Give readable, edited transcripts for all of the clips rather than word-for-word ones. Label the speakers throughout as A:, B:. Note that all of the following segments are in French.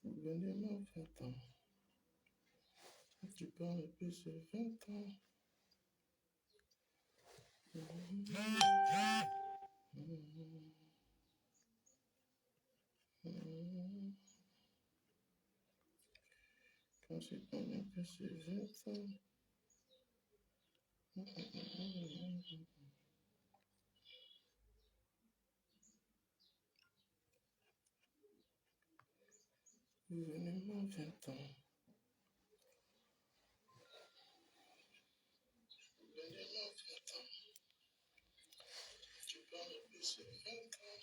A: Gouvernement 20 ans. Tu parles plus de 20 ans. Quand tu parles plus de 20 ans. Gouvernement 20 ans. Tu parles plus de 20 ans.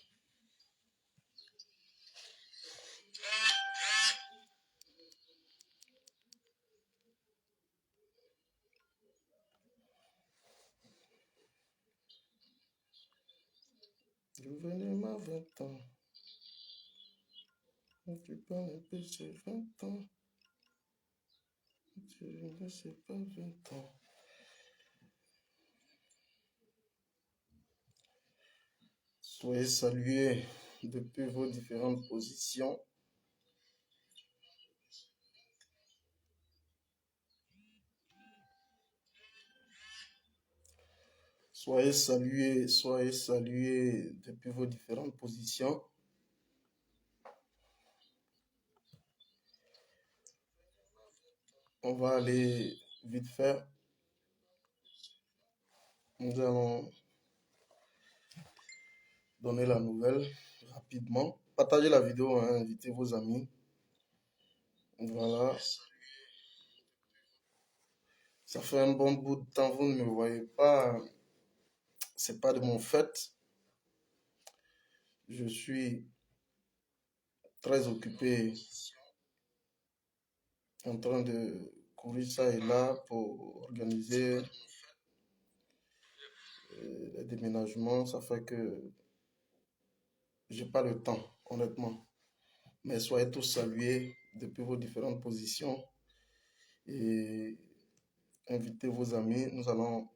A: Gouvernement 20 ans. Tu parles plus de 20 ans. Tu ne sais pas 20 ans. Soyez salués depuis vos différentes positions. Soyez salués depuis vos différentes positions. On va aller vite fait. Nous allons donner la nouvelle rapidement. Partagez la vidéo, hein, invitez vos amis. Voilà. Ça fait un bon bout de temps, vous ne me voyez pas. C'est pas de mon fait. Je suis très occupé en train de courir ça et là pour organiser les déménagements. Ça fait que j'ai pas le temps, honnêtement. Mais soyez tous salués depuis vos différentes positions et invitez vos amis. Nous allons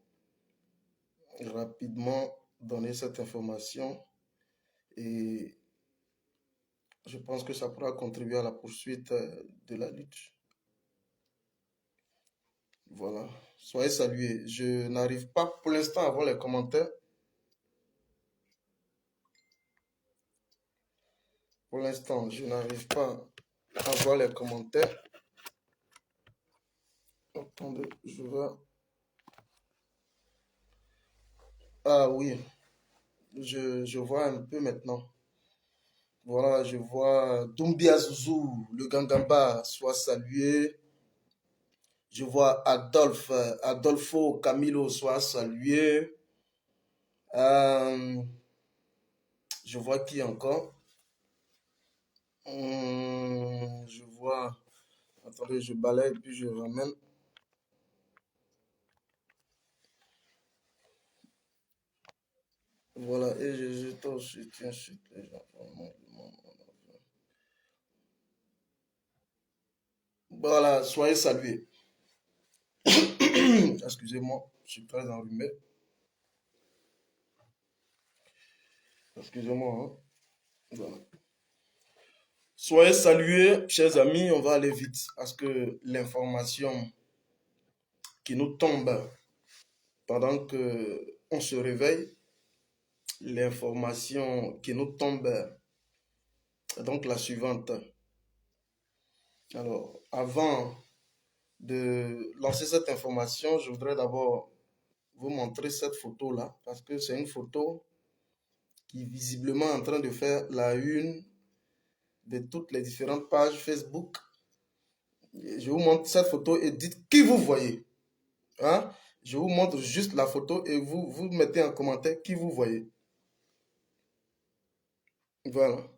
A: rapidement donner cette information et je pense que ça pourra contribuer à la poursuite de la lutte. Voilà. Soyez salués. Je n'arrive pas pour l'instant à voir les commentaires. Pour l'instant, je n'arrive pas à voir les commentaires. Attendez, je vais... Ah oui, je vois un peu maintenant. Voilà, je vois Doumbia Zouzou, le Gangamba, soit salué. Je vois Adolfo Camilo, soit salué. Je vois qui encore? Je vois... Attendez, je balaye puis je ramène. Voilà, et je t'ensuite les gens. Voilà, soyez salués. Excusez-moi, je suis très enrhumé. Excusez-moi. Hein. Voilà. Soyez salués, chers amis, on va aller vite parce que l'information qui nous tombe pendant que on se réveille, l'information qui nous tombe est donc la suivante. Alors, avant de lancer cette information, je voudrais d'abord vous montrer cette photo-là parce que c'est une photo qui est visiblement en train de faire la une de toutes les différentes pages Facebook. Je vous montre cette photo et dites qui vous voyez. Hein? Je vous montre juste la photo et vous mettez en commentaire qui vous voyez. Voilà.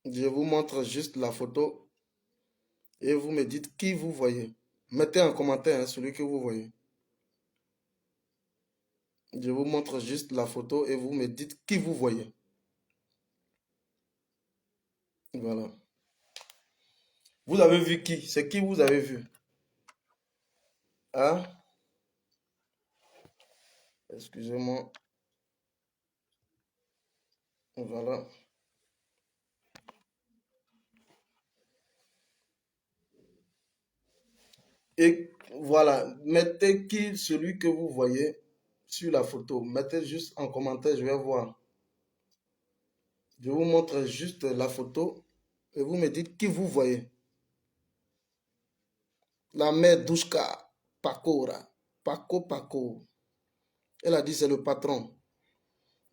A: Je vous montre juste la photo et vous me dites qui vous voyez. Mettez en commentaire hein, celui que vous voyez. Je vous montre juste la photo et vous me dites qui vous voyez. Voilà. Vous avez vu qui? C'est qui vous avez vu? Hein? Excusez-moi. Voilà. Et voilà. Mettez qui, celui que vous voyez sur la photo. Mettez juste en commentaire, je vais voir. Je vous montre juste la photo et vous me dites qui vous voyez. La mère Douchka Pakora. Paco. Elle a dit c'est le patron.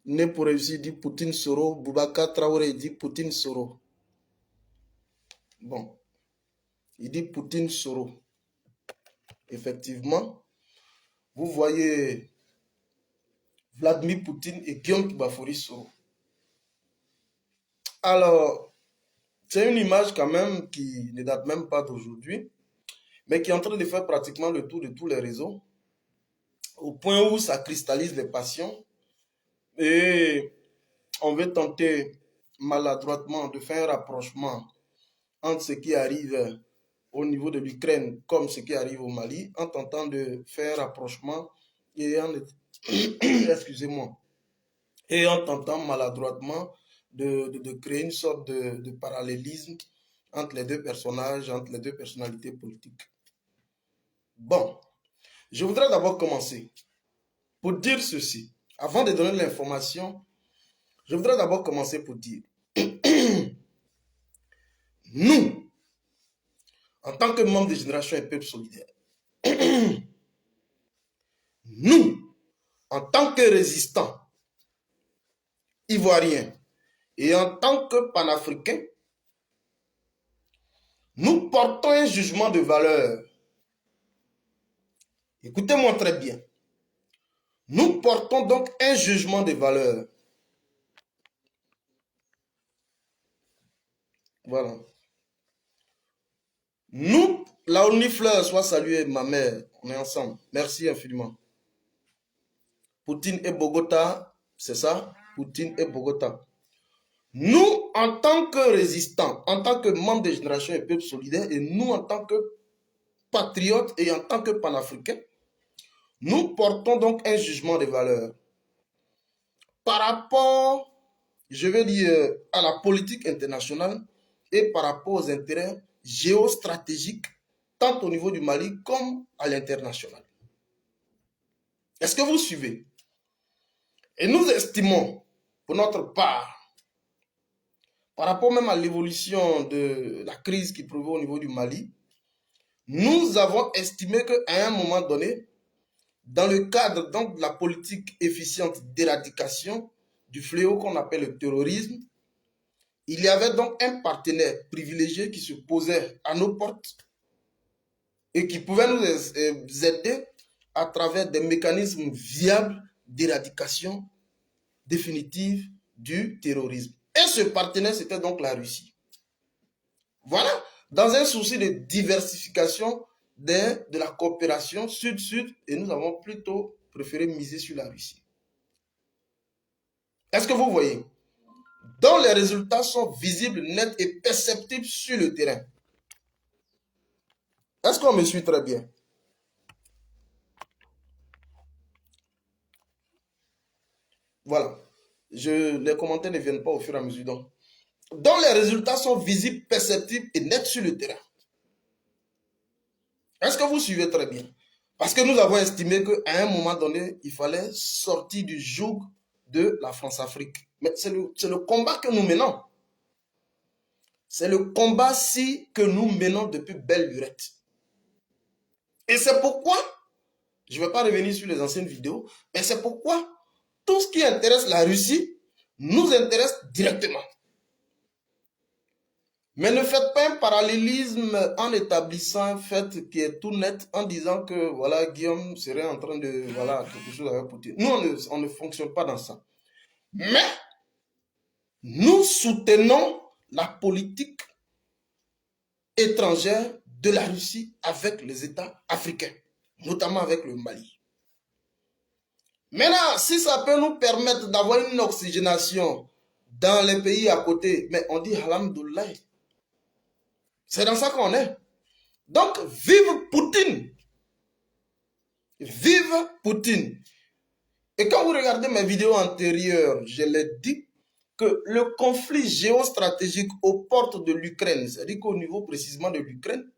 A: Né pour réussir, dit Poutine Soro. Boubacar Traoré dit Poutine Soro. Bon. Il dit Poutine Soro. Effectivement, vous voyez Vladimir Poutine et Guillaume Bafouri Soro. Alors, c'est une image quand même qui ne date même pas d'aujourd'hui, mais qui est en train de faire pratiquement le tour de tous les réseaux, au point où ça cristallise les passions et on veut tenter maladroitement de faire un rapprochement entre ce qui arrive au niveau de l'Ukraine comme ce qui arrive au Mali, en tentant de faire un rapprochement et en excusez-moi, et en tentant maladroitement de créer une sorte de parallélisme entre les deux personnages, entre les deux personnalités politiques. Bon, je voudrais d'abord commencer pour dire ceci. Avant de donner l'information, je voudrais d'abord commencer pour dire, nous, en tant que membres de Génération et Peuple Solidaire, nous, en tant que résistants ivoiriens et en tant que panafricains, nous portons un jugement de valeur. Écoutez-moi très bien. Nous portons donc un jugement de valeur. Voilà. Nous, la Fleur, soit saluée, ma mère. On est ensemble. Merci infiniment. Poutine et Bogota, c'est ça? Poutine et Bogota. Nous, en tant que résistants, en tant que membres de Génération et Peuple Solidaire, et nous, en tant que patriotes et en tant que panafricains, nous portons donc un jugement de valeur par rapport, je vais dire, à la politique internationale et par rapport aux intérêts géostratégiques, tant au niveau du Mali comme à l'international. Est-ce que vous suivez? Et nous estimons, pour notre part, par rapport même à l'évolution de la crise qui prévaut au niveau du Mali, nous avons estimé qu'à un moment donné, dans le cadre donc de la politique efficiente d'éradication du fléau qu'on appelle le terrorisme, il y avait donc un partenaire privilégié qui se posait à nos portes et qui pouvait nous aider à travers des mécanismes viables d'éradication définitive du terrorisme. Et ce partenaire, c'était donc la Russie. Voilà, dans un souci de diversification de la coopération sud-sud, et nous avons plutôt préféré miser sur la Russie. Est-ce que vous voyez? Dont les résultats sont visibles, nets et perceptibles sur le terrain. Est-ce qu'on me suit très bien? Voilà. Les commentaires ne viennent pas au fur et à mesure. Dont les résultats sont visibles, perceptibles et nets sur le terrain. Est-ce que vous suivez très bien? Parce que nous avons estimé qu'à un moment donné, il fallait sortir du joug de la France-Afrique. Mais c'est le combat que nous menons. C'est le combat-ci que nous menons depuis belle lurette. Et c'est pourquoi, je ne vais pas revenir sur les anciennes vidéos, mais c'est pourquoi tout ce qui intéresse la Russie nous intéresse directement. Mais ne faites pas un parallélisme en établissant un fait qui est tout net en disant que voilà, Guillaume serait en train de voilà quelque chose avec Poutine. Nous, on ne fonctionne pas dans ça. Mais nous soutenons la politique étrangère de la Russie avec les États africains, notamment avec le Mali. Maintenant, si ça peut nous permettre d'avoir une oxygénation dans les pays à côté, mais on dit alhamdoulilah. C'est dans ça qu'on est. Donc, vive Poutine. Vive Poutine. Et quand vous regardez mes vidéos antérieures, je l'ai dit que le conflit géostratégique aux portes de l'Ukraine, c'est-à-dire qu'au niveau précisément de l'Ukraine,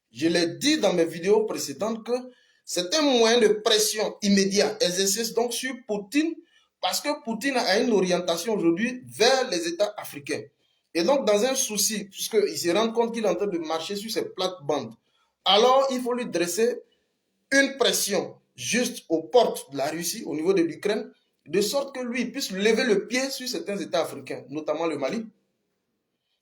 A: je l'ai dit dans mes vidéos précédentes que c'est un moyen de pression immédiat exercé donc sur Poutine parce que Poutine a une orientation aujourd'hui vers les États africains. Et donc, dans un souci, puisqu'il se rend compte qu'il est en train de marcher sur ces plates-bandes, alors il faut lui dresser une pression juste aux portes de la Russie, au niveau de l'Ukraine, de sorte que lui puisse lever le pied sur certains États africains, notamment le Mali.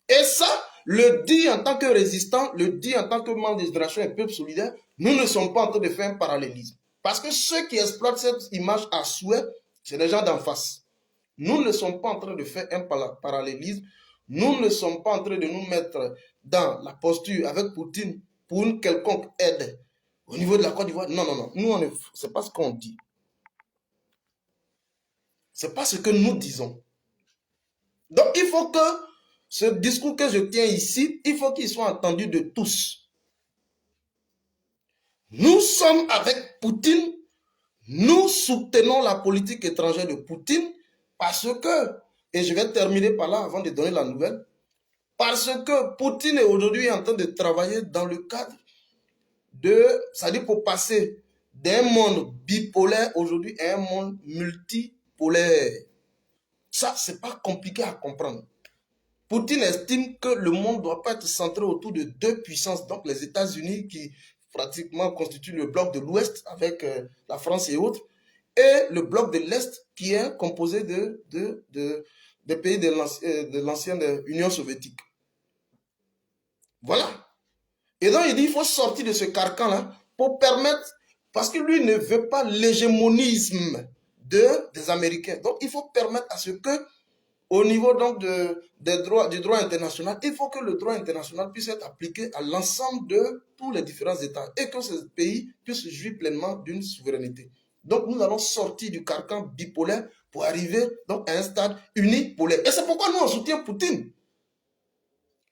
A: Et ça, le dit en tant que résistant, le dit en tant que membre des générations et peuple solidaire, nous ne sommes pas en train de faire un parallélisme. Parce que ceux qui exploitent cette image à souhait, c'est les gens d'en face. Nous ne sommes pas en train de faire un parallélisme. Nous ne sommes pas en train de nous mettre dans la posture avec Poutine pour une quelconque aide au niveau de la Côte d'Ivoire. Non, non, non. Nous, ce n'est pas ce qu'on dit. Ce n'est pas ce que nous disons. Donc, il faut que ce discours que je tiens ici, il faut qu'il soit entendu de tous. Nous sommes avec Poutine. Nous soutenons la politique étrangère de Poutine parce que, et je vais terminer par là avant de donner la nouvelle, parce que Poutine est aujourd'hui en train de travailler dans le cadre de, c'est-à-dire pour passer d'un monde bipolaire aujourd'hui à un monde multipolaire. Ça, c'est pas compliqué à comprendre. Poutine estime que le monde ne doit pas être centré autour de deux puissances, donc les États-Unis qui pratiquement constituent le bloc de l'Ouest avec la France et autres, et le bloc de l'Est qui est composé des pays de l'ancienne Union soviétique. Voilà. Et donc il dit il faut sortir de ce carcan-là pour permettre, parce que lui ne veut pas l'hégémonisme des Américains. Donc il faut permettre à ce que, au niveau donc du droit international, il faut que le droit international puisse être appliqué à l'ensemble de tous les différents États et que ces pays puissent jouir pleinement d'une souveraineté. Donc nous allons sortir du carcan bipolaire pour arriver donc à un stade unipolaire. Et c'est pourquoi nous on soutient Poutine.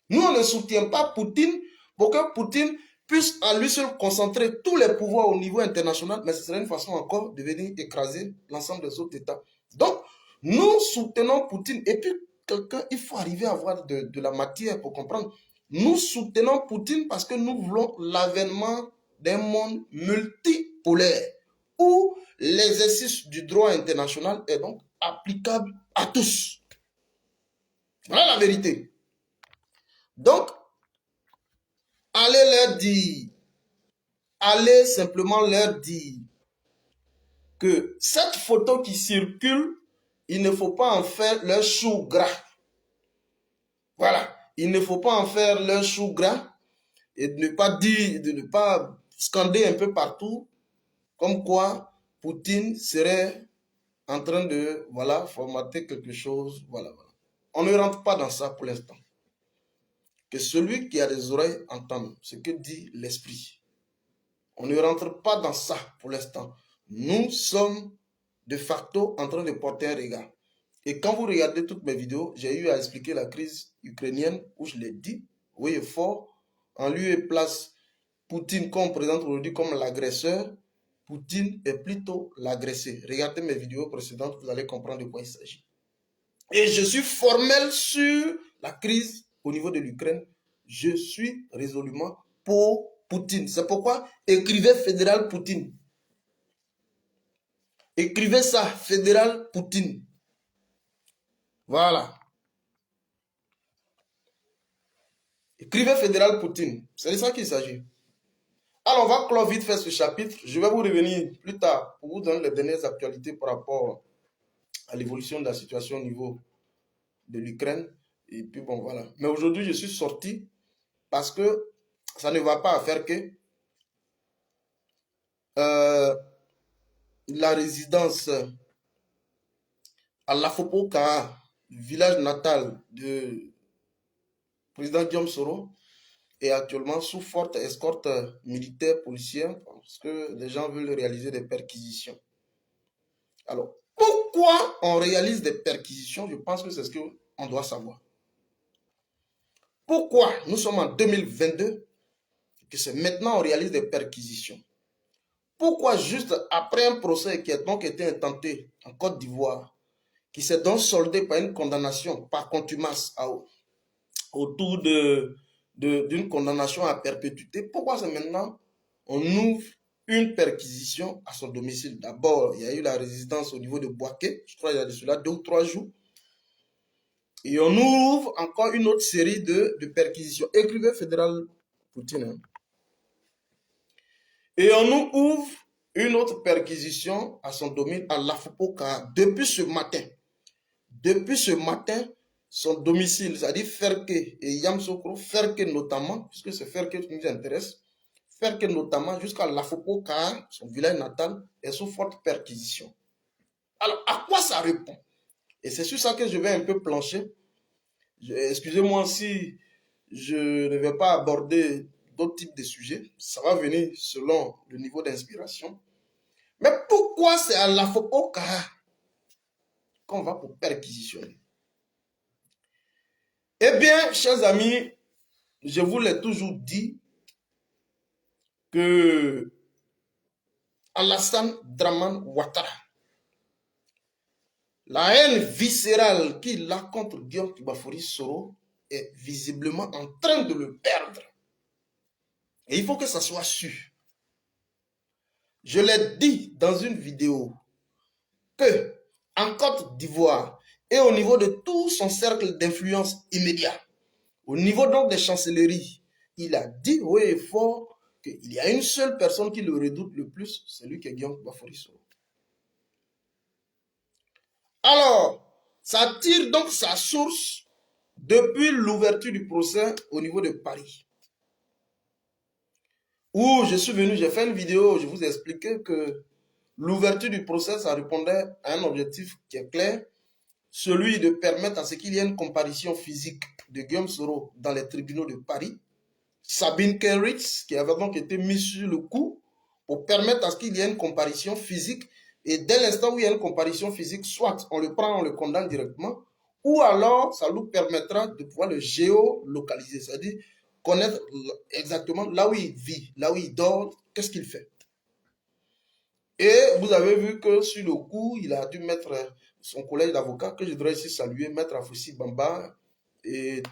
A: Nous on ne soutient pas Poutine pour que Poutine puisse à lui seul concentrer tous les pouvoirs au niveau international, mais ce serait une façon encore de venir écraser l'ensemble des autres États. Donc, nous soutenons Poutine. Et puis, il faut arriver à avoir de la matière pour comprendre. Nous soutenons Poutine parce que nous voulons l'avènement d'un monde multipolaire où l'exercice du droit international est donc applicable à tous. Voilà la vérité. Donc, allez leur dire, allez simplement leur dire que cette photo qui circule, il ne faut pas en faire leur chou gras. Voilà, il ne faut pas en faire leur chou gras et de ne pas dire, de ne pas scander un peu partout comme quoi Poutine serait en train de, voilà, formater quelque chose, voilà, voilà. On ne rentre pas dans ça pour l'instant. Que celui qui a des oreilles entende ce que dit l'esprit. On ne rentre pas dans ça pour l'instant. Nous sommes de facto en train de porter un regard. Et quand vous regardez toutes mes vidéos, j'ai eu à expliquer la crise ukrainienne où je l'ai dit, oui, fort, en lieu et place Poutine qu'on présente aujourd'hui comme l'agresseur, Poutine est plutôt l'agressé. Regardez mes vidéos précédentes, vous allez comprendre de quoi il s'agit. Et je suis formel sur la crise au niveau de l'Ukraine. Je suis résolument pour Poutine. C'est pourquoi écrivez fédéral Poutine. Écrivez ça, fédéral Poutine. Voilà. Écrivez fédéral Poutine. C'est de ça qu'il s'agit. Alors, on va clore vite fait ce chapitre. Je vais vous revenir plus tard pour vous donner les dernières actualités par rapport à l'évolution de la situation au niveau de l'Ukraine. Et puis bon, voilà. Mais aujourd'hui, je suis sorti parce que ça ne va pas à faire que la résidence à Lafopoka, village natal du président Guillaume Soro, est actuellement sous forte escorte militaire, policière, parce que les gens veulent réaliser des perquisitions. Alors, pourquoi on réalise des perquisitions? Je pense que c'est ce qu'on doit savoir. Pourquoi nous sommes en 2022 que c'est maintenant on réalise des perquisitions? Pourquoi juste après un procès qui a donc été intenté en Côte d'Ivoire, qui s'est donc soldé par une condamnation par contumace autour d'une condamnation à perpétuité, pourquoi c'est maintenant on ouvre une perquisition à son domicile? D'abord, il y a eu la résidence au niveau de Boaké, je crois qu'il y a de cela 2 ou 3 jours. Et on ouvre encore une autre série de perquisitions. Écrivez fédéral Poutine. Hein. Et on nous ouvre une autre perquisition à son domicile à Lafopoka depuis ce matin. Depuis ce matin, son domicile, c'est-à-dire Ferke et Yamsokro, Ferke notamment, puisque c'est Ferke qui nous intéresse, Ferke notamment jusqu'à Lafopoka, son village natal, est sous forte perquisition. Alors, à quoi ça répond? Et c'est sur ça que je vais un peu plancher. Excusez-moi si je ne vais pas aborder d'autres types de sujets. Ça va venir selon le niveau d'inspiration. Mais pourquoi c'est à Lafopoka qu'on va pour perquisitionner? Eh bien, chers amis, je vous l'ai toujours dit que Alassane Draman Ouattara, la haine viscérale qu'il a contre Guillaume Bafori Soro est visiblement en train de le perdre. Et il faut que ça soit su. Je l'ai dit dans une vidéo que en Côte d'Ivoire et au niveau de tout son cercle d'influence immédiat, au niveau donc des chancelleries, il a dit haut et fort qu'il y a une seule personne qui le redoute le plus, c'est lui qui est Guillaume Bafori Soro. Alors, ça tire donc sa source depuis l'ouverture du procès au niveau de Paris. Où je suis venu, j'ai fait une vidéo, je vous ai expliqué que l'ouverture du procès, ça répondait à un objectif qui est clair, celui de permettre à ce qu'il y ait une comparution physique de Guillaume Soro dans les tribunaux de Paris. Sabine Keritz, qui avait donc été mise sur le coup pour permettre à ce qu'il y ait une comparution physique. Et dès l'instant où il y a une comparution physique, soit on le prend, on le condamne directement, ou alors ça nous permettra de pouvoir le géolocaliser, c'est-à-dire connaître exactement là où il vit, là où il dort, qu'est-ce qu'il fait. Et vous avez vu que sur le coup, il a dû mettre son collège d'avocats, que je voudrais ici saluer, Maître Afussi Bamba et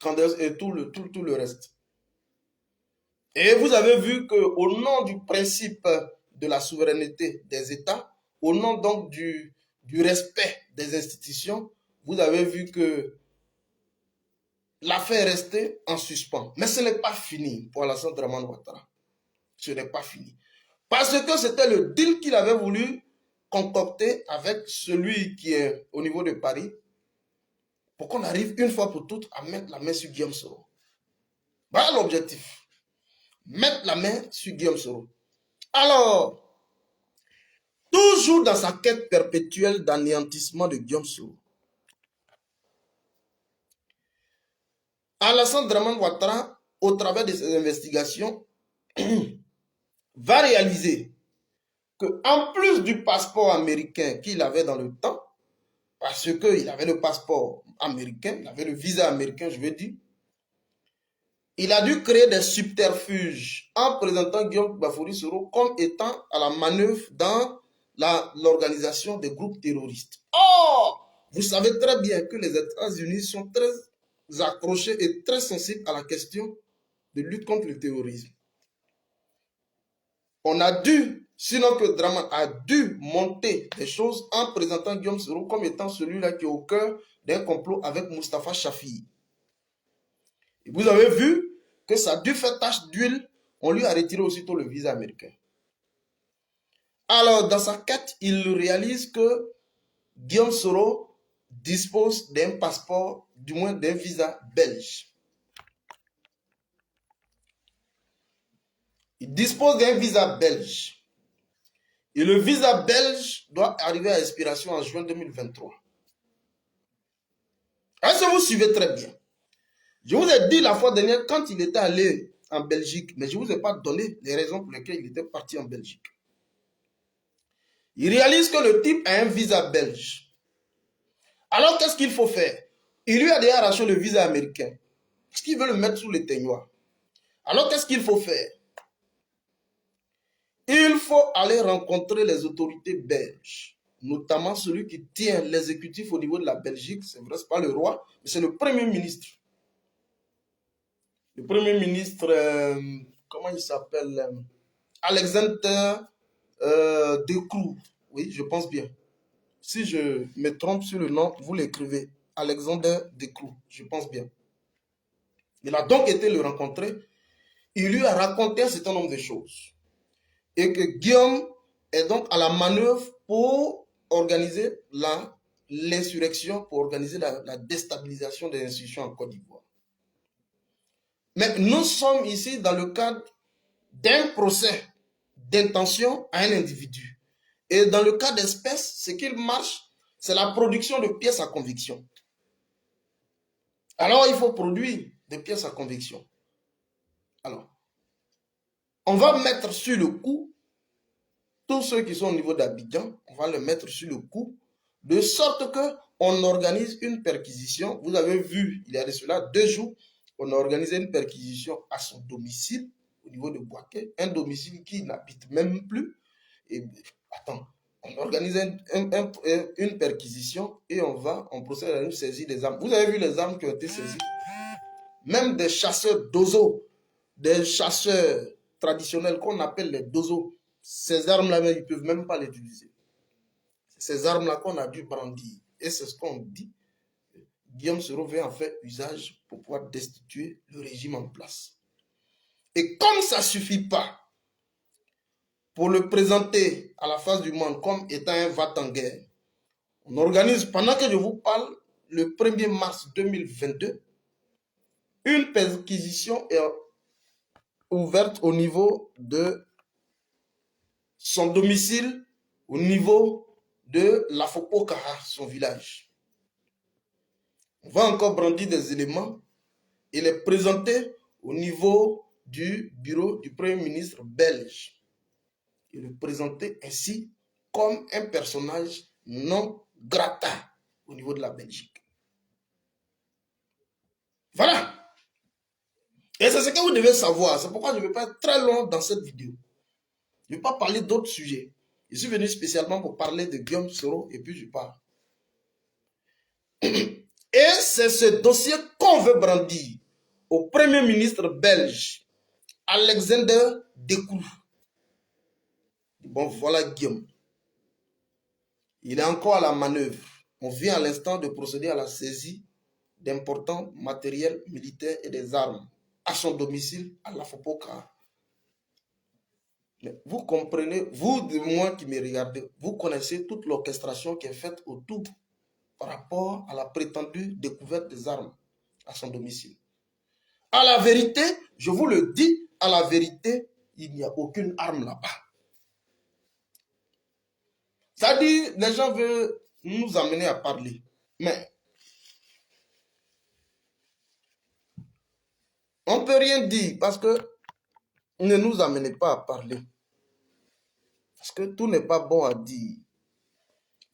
A: Candace et tout le reste. Et vous avez vu qu'au nom du principe de la souveraineté des États, au nom donc du respect des institutions, vous avez vu que l'affaire est restée en suspens. Mais ce n'est pas fini pour Alassane Draman Ouattara. Ce n'est pas fini. Parce que c'était le deal qu'il avait voulu concocter avec celui qui est au niveau de Paris pour qu'on arrive une fois pour toutes à mettre la main sur Guillaume Soro. Voilà l'objectif. Mettre la main sur Guillaume Soro. Alors, toujours dans sa quête perpétuelle d'anéantissement de Guillaume Soro, Alassane Draman Ouattara, au travers de ses investigations, va réaliser qu'en plus du passeport américain qu'il avait dans le temps, parce qu'il avait le passeport américain, il avait le visa américain, je veux dire, il a dû créer des subterfuges en présentant Guillaume Bafori Soro comme étant à la manœuvre dans l'organisation des groupes terroristes. Or, vous savez très bien que les États-Unis sont très accrochés et très sensibles à la question de lutte contre le terrorisme. On a dû, sinon que Draman a dû monter des choses en présentant Guillaume Soro comme étant celui-là qui est au cœur d'un complot avec Moustapha Chafi. Et vous avez vu que ça a dû faire tache d'huile, on lui a retiré aussitôt le visa américain. Alors, dans sa quête, il réalise que Guillaume Soro dispose d'un passeport, du moins d'un visa belge. Il dispose d'un visa belge. Et le visa belge doit arriver à expiration en juin 2023. Est-ce que vous suivez très bien? Je vous ai dit la fois dernière, quand il était allé en Belgique, mais je ne vous ai pas donné les raisons pour lesquelles il était parti en Belgique. Il réalise que le type a un visa belge. Alors, qu'est-ce qu'il faut faire? Il lui a déjà arraché le visa américain. Parce qu'il veut le mettre sous les teignoirs. Alors, qu'est-ce qu'il faut faire? Il faut aller rencontrer les autorités belges, notamment celui qui tient l'exécutif au niveau de la Belgique. C'est vrai, ce n'est pas le roi, mais c'est le Premier ministre. Le Premier ministre, comment il s'appelle? Alexander Decroux. Oui, je pense bien. Si je me trompe sur le nom, vous l'écrivez. Alexander Decroux, je pense bien. Il a donc été le rencontrer. Il lui a raconté un certain nombre de choses. Et que Guillaume est donc à la manœuvre pour organiser l'insurrection, pour organiser la déstabilisation des institutions en Côte d'Ivoire. Mais nous sommes ici dans le cadre d'un procès d'intention à un individu. Et dans le cas d'espèce, ce qu'il marche, c'est la production de pièces à conviction. Alors, il faut produire des pièces à conviction. Alors, on va mettre sur le coup tous ceux qui sont au niveau d'Abidjan, on va les mettre sur le coup, de sorte qu'on organise une perquisition. Vous avez vu, il y a de cela 2 jours, on a organisé une perquisition à son domicile, au niveau de Boaké, un domicile qui n'habite même plus. Et, attends, on organise une perquisition et on procède à une saisie des armes. Vous avez vu les armes qui ont été saisies? Même des chasseurs d'ozo, des chasseurs traditionnels qu'on appelle les dozo, ces armes-là, ils ne peuvent même pas les utiliser. Ces armes-là qu'on a dû brandir. Et c'est ce qu'on dit. Guillaume Soro veut en faire usage pour pouvoir destituer le régime en place. Et comme ça ne suffit pas pour le présenter à la face du monde comme étant un va-t-en-guerre, on organise, pendant que je vous parle, le 1er mars 2022, une perquisition est ouverte au niveau de son domicile, au niveau de Lafopokara, son village. On va encore brandir des éléments et les présenter au niveau du bureau du Premier ministre belge. Et le présenter ainsi comme un personnage non grata au niveau de la Belgique. Voilà. Et c'est ce que vous devez savoir. C'est pourquoi je ne vais pas être très long dans cette vidéo. Je ne vais pas parler d'autres sujets. Je suis venu spécialement pour parler de Guillaume Soro et puis je pars. Et c'est ce dossier qu'on veut brandir au Premier ministre belge, Alexander Decroux. Bon, voilà Guillaume. Il est encore à la manœuvre. On vient à l'instant de procéder à la saisie d'importants matériels militaires et des armes à son domicile à Lafopokara. Vous comprenez, vous de moi qui me regardez, vous connaissez toute l'orchestration qui est faite autour par rapport à la prétendue découverte des armes à son domicile. À la vérité, je vous le dis, à la vérité, il n'y a aucune arme là-bas. C'est-à-dire, les gens veulent nous amener à parler. Mais on ne peut rien dire parce que ne nous amenez pas à parler. Parce que tout n'est pas bon à dire.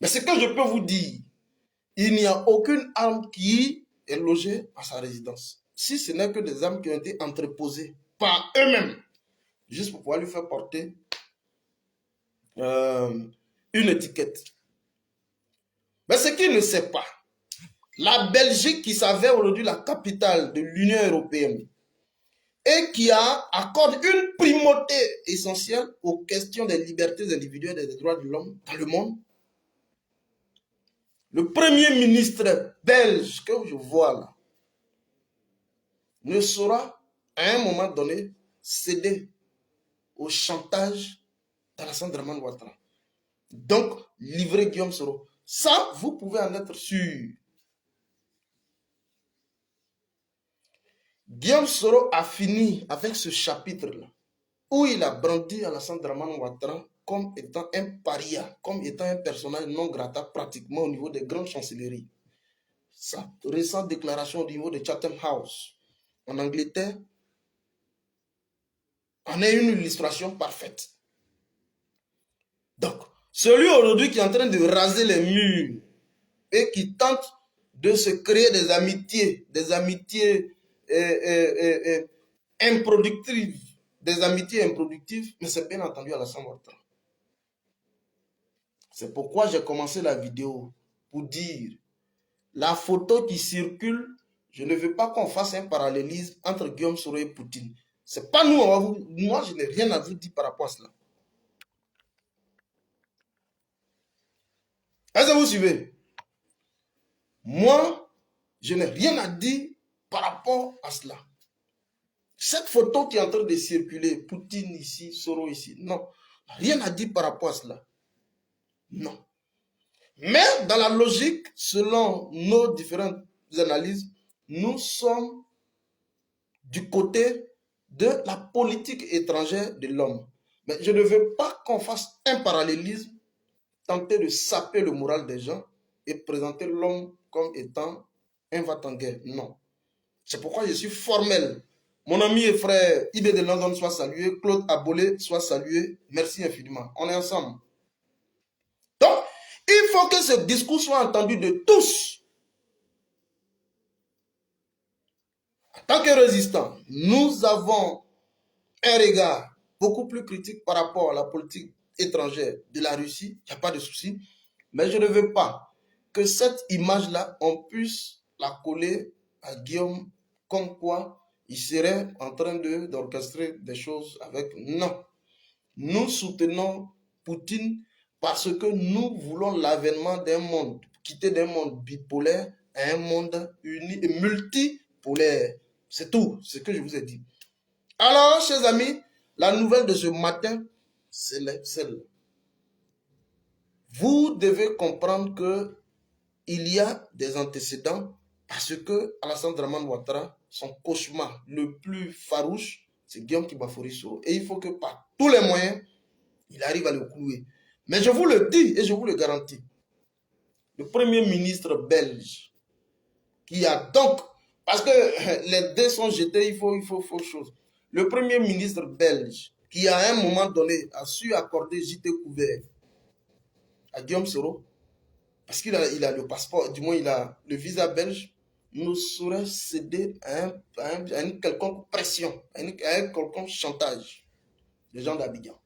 A: Mais ce que je peux vous dire, il n'y a aucune arme qui est logée à sa résidence. Si ce n'est que des armes qui ont été entreposées par eux-mêmes, juste pour pouvoir lui faire porter une étiquette. Mais ce qu'il ne sait pas, la Belgique qui s'avère aujourd'hui la capitale de l'Union européenne et qui accorde une primauté essentielle aux questions des libertés individuelles et des droits de l'homme dans le monde. Le Premier ministre belge que je vois là ne saura à un moment donné céder au chantage d'Alassane Dramane Ouattara. Donc, livrer Guillaume Soro. Ça, vous pouvez en être sûr. Guillaume Soro a fini avec ce chapitre-là, où il a brandi Alassane Dramane Ouattara comme étant un paria, comme étant un personnage non grata pratiquement au niveau des grandes chancelleries. Sa récente déclaration au niveau de Chatham House, en Angleterre, en est une illustration parfaite. Donc, celui aujourd'hui qui est en train de raser les murs et qui tente de se créer des amitiés improductives, mais c'est bien entendu Alassane Ouattara. C'est pourquoi j'ai commencé la vidéo pour dire la photo qui circule, je ne veux pas qu'on fasse un parallélisme entre Guillaume Soro et Poutine. C'est pas nous, moi je n'ai rien à vous dire par rapport à cela. Est-ce que vous suivez? Moi, je n'ai rien à dire par rapport à cela. Cette photo qui est en train de circuler, Poutine ici, Soro ici, non. Rien à dire par rapport à cela. Non. Mais dans la logique, selon nos différentes analyses, nous sommes du côté de la politique étrangère de l'homme. Mais je ne veux pas qu'on fasse un parallélisme, tenter de saper le moral des gens et présenter l'homme comme étant un va-t-en-guerre. Non. C'est pourquoi je suis formel. Mon ami et frère Ibé de London soit salué, Claude Abolé soit salué. Merci infiniment. On est ensemble. Donc, il faut que ce discours soit entendu de tous. En tant que résistants, nous avons un regard beaucoup plus critique par rapport à la politique étrangère de la Russie. Il n'y a pas de souci. Mais je ne veux pas que cette image-là, on puisse la coller à Guillaume comme quoi il serait en train d'orchestrer des choses avec... Non. Nous soutenons Poutine parce que nous voulons l'avènement d'un monde, quitter d'un monde bipolaire à un monde uni et multipolaire. C'est tout ce que je vous ai dit. Alors, chers amis, la nouvelle de ce matin, c'est celle. Vous devez comprendre que il y a des antécédents parce que Alassane Dramane Ouattara, son cauchemar le plus farouche, c'est Guillaume Kibafouri Soro. Et il faut que par tous les moyens, il arrive à le clouer. Mais je vous le dis et je vous le garantis, le premier ministre belge, qui a donc, parce que les dés sont jetés, il faut chose. Le premier ministre belge, qui à un moment donné a su accorder JT couvert à Guillaume Soro, parce qu'il a, le passeport, du moins il a le visa belge, ne saurait céder à une quelconque pression, à un quelconque chantage des gens d'Abidjan.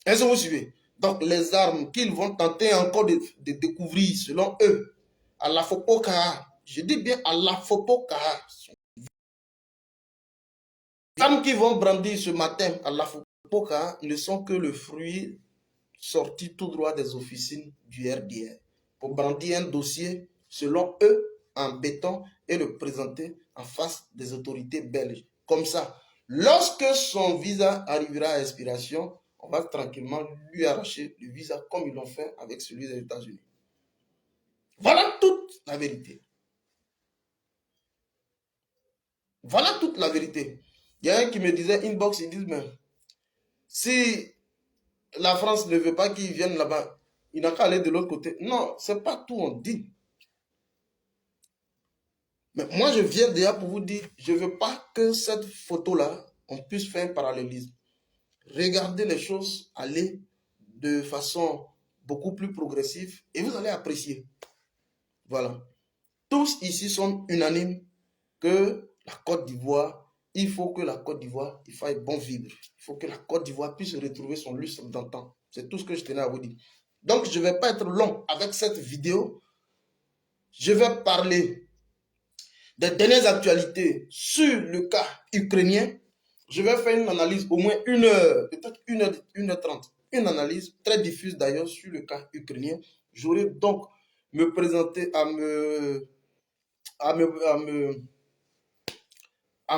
A: Est-ce que vous suivez? Donc les armes qu'ils vont tenter encore de découvrir, selon eux, à la Fopoka, je dis bien à la Fopoka, les armes qu'ils vont brandir ce matin à la Fopoka ne sont que le fruit sorti tout droit des officines du RDR pour brandir un dossier, selon eux, en béton et le présenter en face des autorités belges. Comme ça, lorsque son visa arrivera à expiration, on va tranquillement lui arracher le visa comme ils l'ont fait avec celui des États-Unis. Voilà toute la vérité. Voilà toute la vérité. Il y a un qui me disait inbox, il dit, mais si la France ne veut pas qu'ils viennent là-bas, il n'a qu'à aller de l'autre côté. Non, c'est pas tout on dit. Mais moi, je viens déjà pour vous dire, je ne veux pas que cette photo-là, on puisse faire un parallélisme. Regardez les choses aller de façon beaucoup plus progressive et vous allez apprécier. Voilà. Tous ici sont unanimes que la Côte d'Ivoire, il faut que la Côte d'Ivoire, il faille bon vivre. Il faut que la Côte d'Ivoire puisse retrouver son lustre d'antan. C'est tout ce que je tenais à vous dire. Donc, je ne vais pas être long avec cette vidéo. Je vais parler des dernières actualités sur le cas ukrainien. Je vais faire une analyse au moins 1 heure, peut-être 1h30. Une analyse très diffuse d'ailleurs sur le cas ukrainien. J'aurai donc me présenter à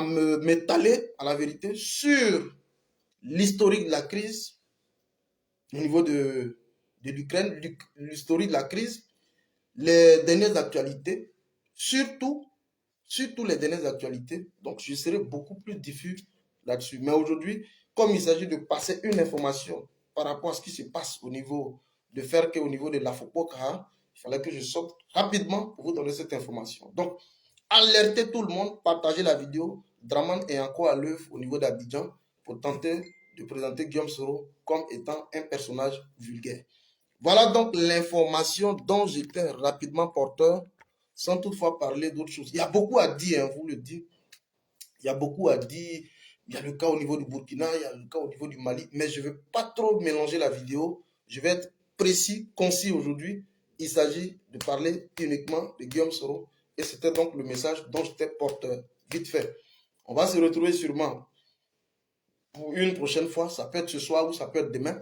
A: m'étaler à la vérité sur l'historique de la crise au niveau de l'Ukraine, l'historique de la crise, les dernières actualités, surtout les dernières actualités. Donc, je serai beaucoup plus diffus là-dessus. Mais aujourd'hui, comme il s'agit de passer une information par rapport à ce qui se passe au niveau de Ferke, au niveau de la Fopoka, il fallait que je sorte rapidement pour vous donner cette information. Donc, alertez tout le monde, partagez la vidéo. Dramane est encore à l'œuvre au niveau d'Abidjan pour tenter de présenter Guillaume Soro comme étant un personnage vulgaire. Voilà donc l'information dont j'étais rapidement porteur, sans toutefois parler d'autres choses. Il y a beaucoup à dire, hein, vous le dites. Il y a beaucoup à dire. Il y a le cas au niveau du Burkina, il y a le cas au niveau du Mali, mais je ne vais pas trop mélanger la vidéo. Je vais être précis, concis aujourd'hui. Il s'agit de parler uniquement de Guillaume Soro. Et c'était donc le message dont j'étais porteur. Vite fait. On va se retrouver sûrement pour une prochaine fois. Ça peut être ce soir ou ça peut être demain,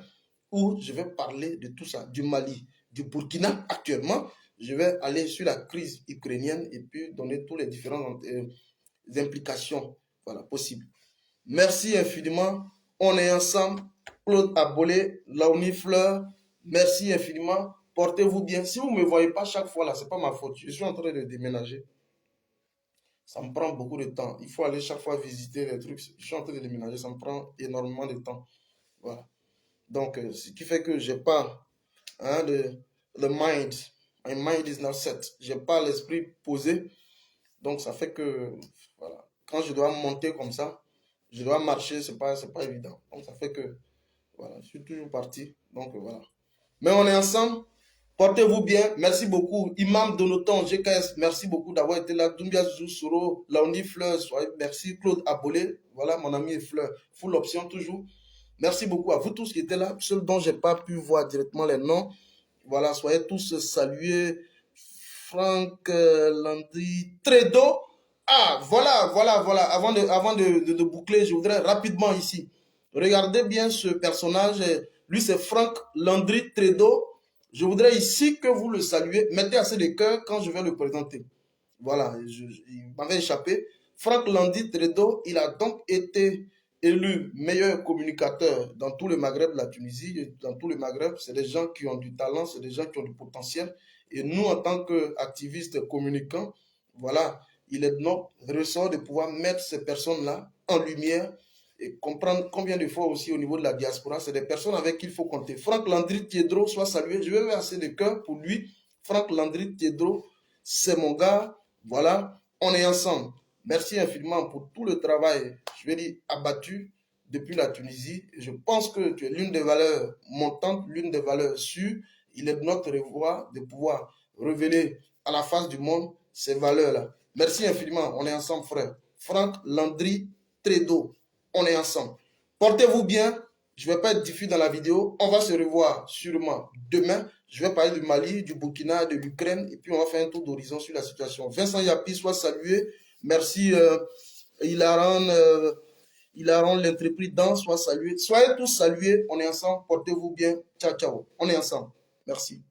A: où je vais parler de tout ça, du Mali, du Burkina actuellement. Je vais aller sur la crise ukrainienne et puis donner tous les différentes implications voilà, possibles. Merci infiniment. On est ensemble. Claude Abolé, Laouni Fleur, merci infiniment. Portez-vous bien. Si vous ne me voyez pas chaque fois là, ce n'est pas ma faute. Je suis en train de déménager. Ça me prend beaucoup de temps. Il faut aller chaque fois visiter les trucs. Je suis en train de déménager. Ça me prend énormément de temps. Voilà. Donc, ce qui fait que je n'ai pas hein, le mind. My mind is not set. Je n'ai pas l'esprit posé. Donc, ça fait que, voilà, quand je dois monter comme ça, je dois marcher, c'est pas évident. Donc, ça fait que, voilà, je suis toujours parti. Donc, voilà. Mais on est ensemble. Portez-vous bien. Merci beaucoup. Imam Donoton, GKS, merci beaucoup d'avoir été là. Doumbia Soro, Laouni Fleur, merci. Claude Abolé, voilà, mon ami Fleur. Full option toujours. Merci beaucoup à vous tous qui étaient là. Ceux dont je n'ai pas pu voir directement les noms. Voilà, soyez tous salués. Franck Landry Tredo. Ah, voilà. Avant de boucler, je voudrais rapidement ici. Regardez bien ce personnage. Lui, c'est Franck Landry Tredo. Je voudrais ici que vous le saluez. Mettez assez de cœur quand je vais le présenter. Voilà, il m'avait échappé. Franck Landry Tredo, il a donc été élu meilleur communicateur dans tout le Maghreb, la Tunisie, dans tout le Maghreb. C'est des gens qui ont du talent, c'est des gens qui ont du potentiel. Et nous, en tant qu'activistes communicants, voilà, il est de notre ressort de pouvoir mettre ces personnes-là en lumière et comprendre combien de fois aussi au niveau de la diaspora, c'est des personnes avec qui il faut compter. Franck Landry Thiedro soit salué. Je vais verser de cœur pour lui. Franck Landry Thiedro, c'est mon gars. Voilà, on est ensemble. Merci infiniment pour tout le travail, je vais dire, abattu depuis la Tunisie. Je pense que tu es l'une des valeurs montantes, l'une des valeurs sûres. Il est de notre devoir de pouvoir révéler à la face du monde ces valeurs-là. Merci infiniment. On est ensemble, frère. Franck Landry Tredo. On est ensemble. Portez-vous bien. Je ne vais pas être diffus dans la vidéo. On va se revoir sûrement demain. Je vais parler du Mali, du Burkina, de l'Ukraine. Et puis, on va faire un tour d'horizon sur la situation. Vincent Yapi, soit salué. Merci, Hilaran, l'entreprise soit salué. Soyez tous salués. On est ensemble. Portez-vous bien. Ciao, ciao. On est ensemble. Merci.